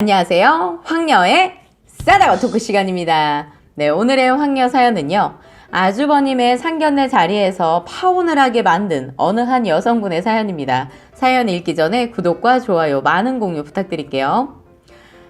안녕하세요. 황녀의 싸다가 토크 시간입니다. 네, 오늘의 황녀 사연은요. 아주버님의 상견례 자리에서 파혼을 하게 만든 어느 한 여성분의 사연입니다. 사연 읽기 전에 구독과 좋아요, 많은 공유 부탁드릴게요.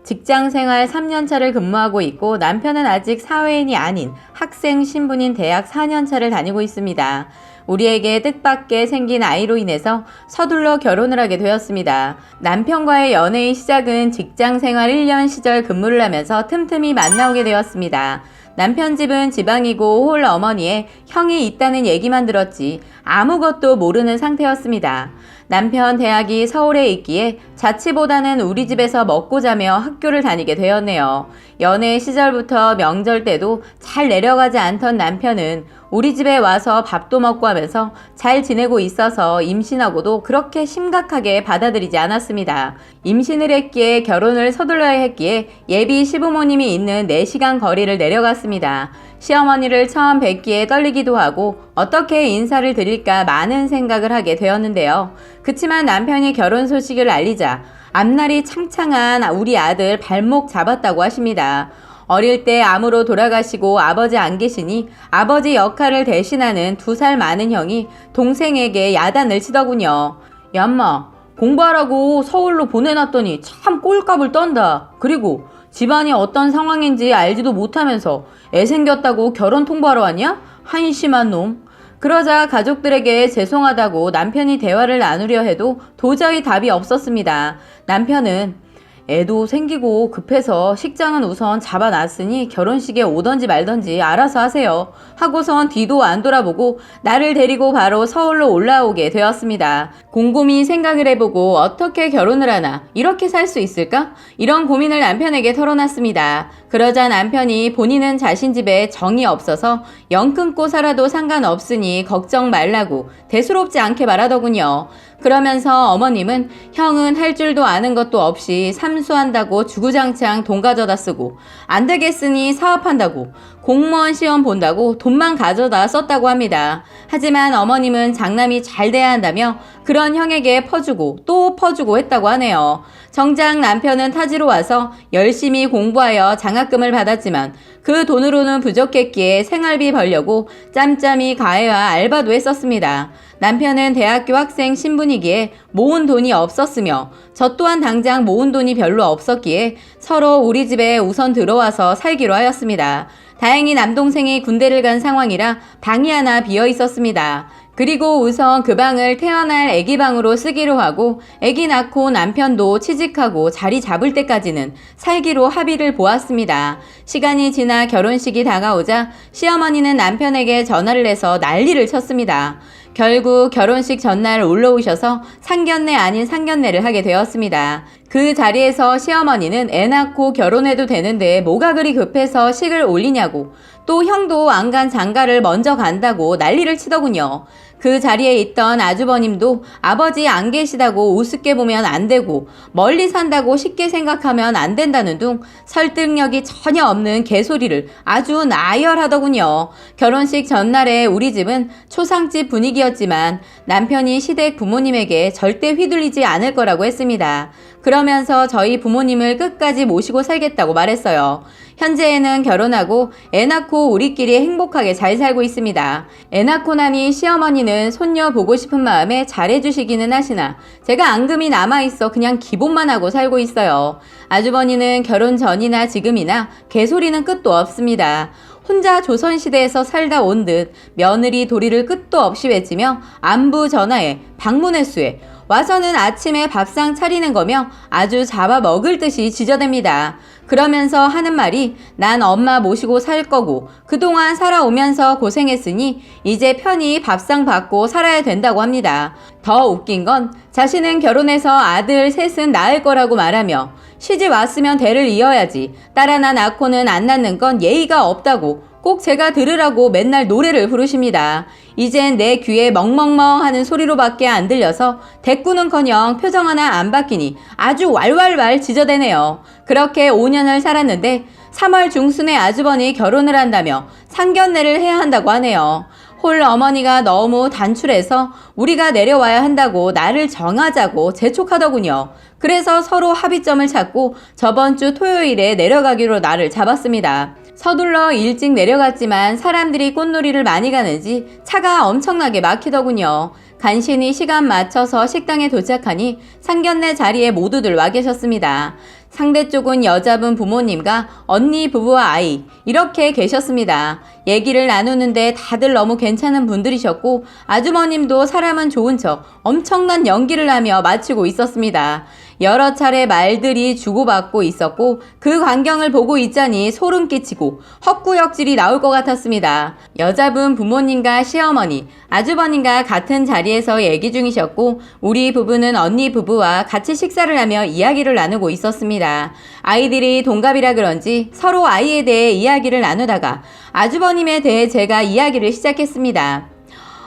직장생활 3년차를 근무하고 있고 남편은 아직 사회인이 아닌 학생 신분인 대학 4년차를 다니고 있습니다. 우리에게 뜻밖의 생긴 아이로 인해서 서둘러 결혼을 하게 되었습니다. 남편과의 연애의 시작은 직장생활 1년 시절 근무를 하면서 틈틈이 만나오게 되었습니다. 남편 집은 지방이고 홀 어머니에 형이 있다는 얘기만 들었지 아무것도 모르는 상태였습니다. 남편 대학이 서울에 있기에 자취보다는 우리 집에서 먹고 자며 학교를 다니게 되었네요. 연애 시절부터 명절 때도 잘 내려가지 않던 남편은 우리 집에 와서 밥도 먹고 하면서 잘 지내고 있어서 임신하고도 그렇게 심각하게 받아들이지 않았습니다. 임신을 했기에 결혼을 서둘러야 했기에 예비 시부모님이 있는 4시간 거리를 내려갔습니다. 시어머니를 처음 뵙기에 떨리기도 하고 어떻게 인사를 드릴까 많은 생각을 하게 되었는데요. 그치만 남편이 결혼 소식을 알리자 앞날이 창창한 우리 아들 발목 잡았다고 하십니다. 어릴 때 암으로 돌아가시고 아버지 안 계시니 아버지 역할을 대신하는 2살 많은 형이 동생에게 야단을 치더군요. 야, 엄마, 공부하라고 서울로 보내놨더니 참 꼴값을 떤다. 그리고 집안이 어떤 상황인지 알지도 못하면서 애 생겼다고 결혼 통보하러 왔냐? 한심한 놈. 그러자 가족들에게 죄송하다고 남편이 대화를 나누려 해도 도저히 답이 없었습니다. 남편은 애도 생기고 급해서 식장은 우선 잡아놨으니 결혼식에 오던지 말던지 알아서 하세요. 하고선 뒤도 안 돌아보고 나를 데리고 바로 서울로 올라오게 되었습니다. 곰곰이 생각을 해보고 어떻게 결혼을 하나, 이렇게 살 수 있을까? 이런 고민을 남편에게 털어놨습니다. 그러자 남편이 본인은 자신 집에 정이 없어서 영 끊고 살아도 상관없으니 걱정 말라고 대수롭지 않게 말하더군요. 그러면서 어머님은 형은 할 줄도 아는 것도 없이 삼수한다고 주구장창 돈 가져다 쓰고 안 되겠으니 사업한다고 공무원 시험 본다고 돈만 가져다 썼다고 합니다. 하지만 어머님은 장남이 잘 돼야 한다며 그런 형에게 퍼주고 또 퍼주고 했다고 하네요. 정작 남편은 타지로 와서 열심히 공부하여 장학금을 받았지만 그 돈으로는 부족했기에 생활비 벌려고 짬짬이 가해와 알바도 했었습니다. 남편은 대학교 학생 신분이기에 모은 돈이 없었으며 저 또한 당장 모은 돈이 별로 없었기에 서로 우리 집에 우선 들어와서 살기로 하였습니다. 다행히 남동생이 군대를 간 상황이라 방이 하나 비어 있었습니다. 그리고 우선 그 방을 태어날 아기 방으로 쓰기로 하고 아기 낳고 남편도 취직하고 자리 잡을 때까지는 살기로 합의를 보았습니다. 시간이 지나 결혼식이 다가오자 시어머니는 남편에게 전화를 해서 난리를 쳤습니다. 결국 결혼식 전날 올라오셔서 상견례 아닌 상견례를 하게 되었습니다. 그 자리에서 시어머니는 애 낳고 결혼해도 되는데 뭐가 그리 급해서 식을 올리냐고 또 형도 안 간 장가를 먼저 간다고 난리를 치더군요. 그 자리에 있던 아주버님도 아버지 안 계시다고 우습게 보면 안 되고 멀리 산다고 쉽게 생각하면 안 된다는 둥 설득력이 전혀 없는 개소리를 아주 나열하더군요. 결혼식 전날에 우리 집은 초상집 분위기였지만 남편이 시댁 부모님에게 절대 휘둘리지 않을 거라고 했습니다. 그러면서 저희 부모님을 끝까지 모시고 살겠다고 말했어요. 현재에는 결혼하고 애 낳고 우리끼리 행복하게 잘 살고 있습니다. 애 낳고 나니 시어머니는 손녀 보고 싶은 마음에 잘해주시기는 하시나 제가 앙금이 남아있어 그냥 기본만 하고 살고 있어요. 아주버니는 결혼 전이나 지금이나 개소리는 끝도 없습니다. 혼자 조선시대에서 살다 온 듯 며느리 도리를 끝도 없이 외치며 안부 전화에 방문 횟수에 와서는 아침에 밥상 차리는 거며 아주 잡아먹을 듯이 지저댑니다. 그러면서 하는 말이 난 엄마 모시고 살 거고 그동안 살아오면서 고생했으니 이제 편히 밥상 받고 살아야 된다고 합니다. 더 웃긴 건 자신은 결혼해서 아들 셋은 낳을 거라고 말하며 시집 왔으면 대를 이어야지 딸 하나 낳고는 안 낳는 건 예의가 없다고 꼭 제가 들으라고 맨날 노래를 부르십니다. 이젠 내 귀에 멍멍멍 하는 소리로밖에 안 들려서 대꾸는커녕 표정 하나 안 바뀌니 아주 왈왈왈 지저대네요. 그렇게 5년을 살았는데 3월 중순에 아주버니 결혼을 한다며 상견례를 해야 한다고 하네요. 홀 어머니가 너무 단출해서 우리가 내려와야 한다고 나를 정하자고 재촉하더군요. 그래서 서로 합의점을 찾고 저번 주 토요일에 내려가기로 날을 잡았습니다. 서둘러 일찍 내려갔지만 사람들이 꽃놀이를 많이 가는지 차가 엄청나게 막히더군요. 간신히 시간 맞춰서 식당에 도착하니 상견례 자리에 모두들 와 계셨습니다. 상대 쪽은 여자분 부모님과 언니 부부와 아이 이렇게 계셨습니다. 얘기를 나누는데 다들 너무 괜찮은 분들이셨고 아주버님도 사람은 좋은 척 엄청난 연기를 하며 마치고 있었습니다. 여러 차례 말들이 주고받고 있었고 그 광경을 보고 있자니 소름 끼치고 헛구역질이 나올 것 같았습니다. 여자분 부모님과 시어머니, 아주버님과 같은 자리에서 얘기 중이셨고 우리 부부는 언니 부부와 같이 식사를 하며 이야기를 나누고 있었습니다. 아이들이 동갑이라 그런지 서로 아이에 대해 이야기를 나누다가 아주버님에 대해 제가 이야기를 시작했습니다.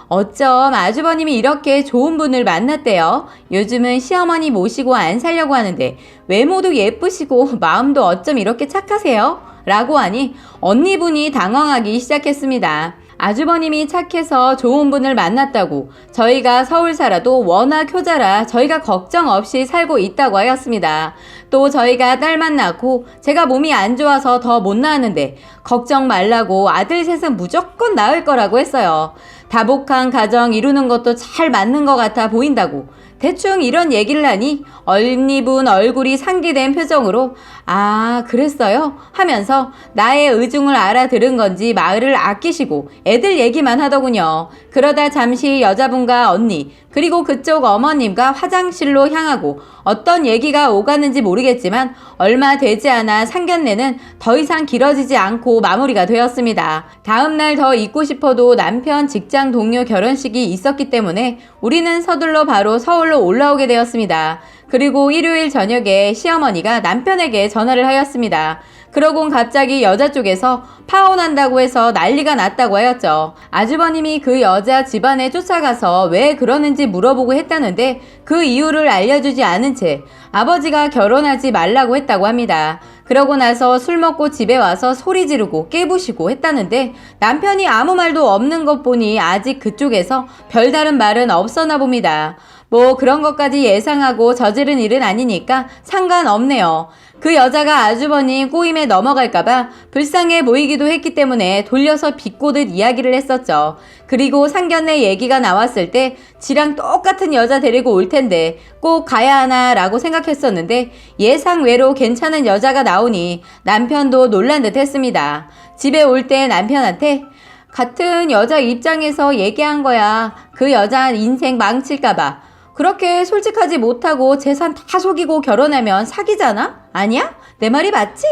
어쩜 아주버님이 이렇게 좋은 분을 만났대요. 요즘은 시어머니 모시고 안 살려고 하는데 외모도 예쁘시고 마음도 어쩜 이렇게 착하세요? 라고 하니 언니분이 당황하기 시작했습니다. 아주버님이 착해서 좋은 분을 만났다고 저희가 서울 살아도 워낙 효자라 저희가 걱정 없이 살고 있다고 하였습니다. 또 저희가 딸만 낳고 제가 몸이 안 좋아서 더 못 낳았는데 걱정 말라고 아들 셋은 무조건 낳을 거라고 했어요. 다복한 가정 이루는 것도 잘 맞는 것 같아 보인다고 대충 이런 얘기를 하니 언니분 얼굴이 상기된 표정으로 아 그랬어요? 하면서 나의 의중을 알아들은 건지 말을 아끼시고 애들 얘기만 하더군요. 그러다 잠시 여자분과 언니 그리고 그쪽 어머님과 화장실로 향하고 어떤 얘기가 오가는지 모르겠지만 얼마 되지 않아 상견례는 더 이상 길어지지 않고 마무리가 되었습니다. 다음날 더 있고 싶어도 남편 직장 동료 결혼식이 있었기 때문에 우리는 서둘러 바로 서울로 올라오게 되었습니다. 그리고 일요일 저녁에 시어머니가 남편에게 전화를 하였습니다. 그러곤 갑자기 여자 쪽에서 파혼한다고 해서 난리가 났다고 하였죠. 아주버님이 그 여자 집안에 쫓아가서 왜 그러는지 물어보고 했다는데 그 이유를 알려주지 않은 채 아버지가 결혼하지 말라고 했다고 합니다. 그러고 나서 술 먹고 집에 와서 소리 지르고 깨부시고 했다는데 남편이 아무 말도 없는 것 보니 아직 그쪽에서 별다른 말은 없었나 봅니다. 뭐 그런 것까지 예상하고 저지른 일은 아니니까 상관없네요. 그 여자가 아주버님 꼬임에 넘어갈까봐 불쌍해 보이기도 했기 때문에 돌려서 비꼬듯 이야기를 했었죠. 그리고 상견례 얘기가 나왔을 때 지랑 똑같은 여자 데리고 올 텐데 꼭 가야 하나 라고 생각했었는데 예상외로 괜찮은 여자가 나오니 남편도 놀란 듯 했습니다. 집에 올 때 남편한테 같은 여자 입장에서 얘기한 거야. 그 여자 인생 망칠까봐. 그렇게 솔직하지 못하고 재산 다 속이고 결혼하면 사기잖아? 아니야? 내 말이 맞지?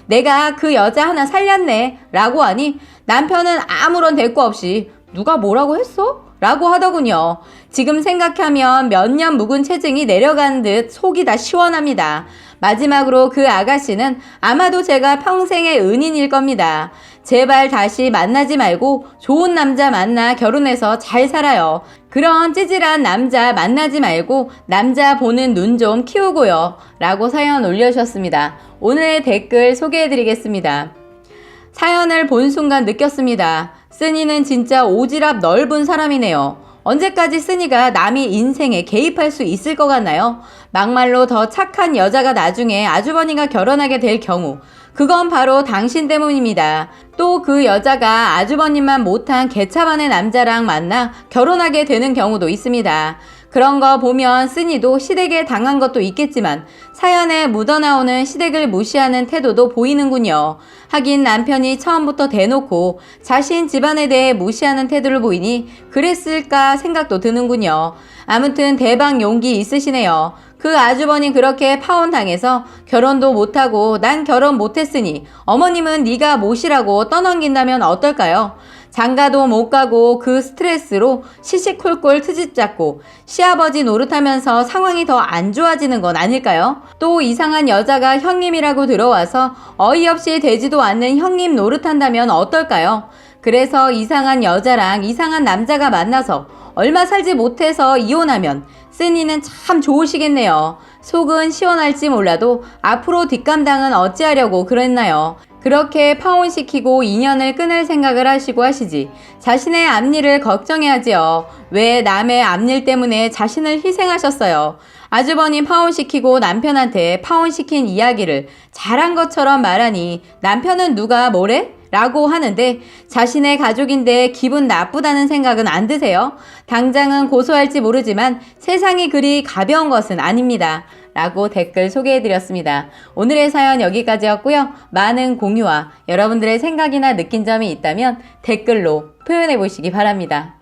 내가 그 여자 하나 살렸네 라고 하니 남편은 아무런 대꾸 없이 누가 뭐라고 했어? 라고 하더군요. 지금 생각하면 몇 년 묵은 체증이 내려간 듯 속이 다 시원합니다. 마지막으로 그 아가씨는 아마도 제가 평생의 은인일 겁니다. 제발 다시 만나지 말고 좋은 남자 만나 결혼해서 잘 살아요. 그런 찌질한 남자 만나지 말고 남자 보는 눈 좀 키우고요. 라고 사연 올려주셨습니다. 오늘의 댓글 소개해드리겠습니다. 사연을 본 순간 느꼈습니다. 쓰니는 진짜 오지랖 넓은 사람이네요. 언제까지 쓰니가 남의 인생에 개입할 수 있을 것 같나요? 막말로 더 착한 여자가 나중에 아주버니가 결혼하게 될 경우 그건 바로 당신 때문입니다. 또 그 여자가 아주버님만 못한 개차반의 남자랑 만나 결혼하게 되는 경우도 있습니다. 그런 거 보면 쓰니도 시댁에 당한 것도 있겠지만 사연에 묻어나오는 시댁을 무시하는 태도도 보이는군요. 하긴 남편이 처음부터 대놓고 자신 집안에 대해 무시하는 태도를 보이니 그랬을까 생각도 드는군요. 아무튼 대박 용기 있으시네요. 그 아주버니 그렇게 파혼당해서 결혼도 못하고 난 결혼 못했으니 어머님은 네가 모시라고 떠넘긴다면 어떨까요? 장가도 못 가고 그 스트레스로 시시콜콜 트집 잡고 시아버지 노릇하면서 상황이 더 안 좋아지는 건 아닐까요? 또 이상한 여자가 형님이라고 들어와서 어이없이 되지도 않는 형님 노릇한다면 어떨까요? 그래서 이상한 여자랑 이상한 남자가 만나서 얼마 살지 못해서 이혼하면 쓰니는 참 좋으시겠네요. 속은 시원할지 몰라도 앞으로 뒷감당은 어찌하려고 그랬나요? 그렇게 파혼시키고 인연을 끊을 생각을 하시고 하시지 자신의 앞일을 걱정해야지요. 왜 남의 앞일 때문에 자신을 희생하셨어요. 아주버님 파혼시키고 남편한테 파혼시킨 이야기를 잘한 것처럼 말하니 남편은 누가 뭐래? 라고 하는데 자신의 가족인데 기분 나쁘다는 생각은 안 드세요? 당장은 고소할지 모르지만 세상이 그리 가벼운 것은 아닙니다. 라고 댓글 소개해드렸습니다. 오늘의 사연 여기까지였고요. 많은 공유와 여러분들의 생각이나 느낀 점이 있다면 댓글로 표현해 보시기 바랍니다.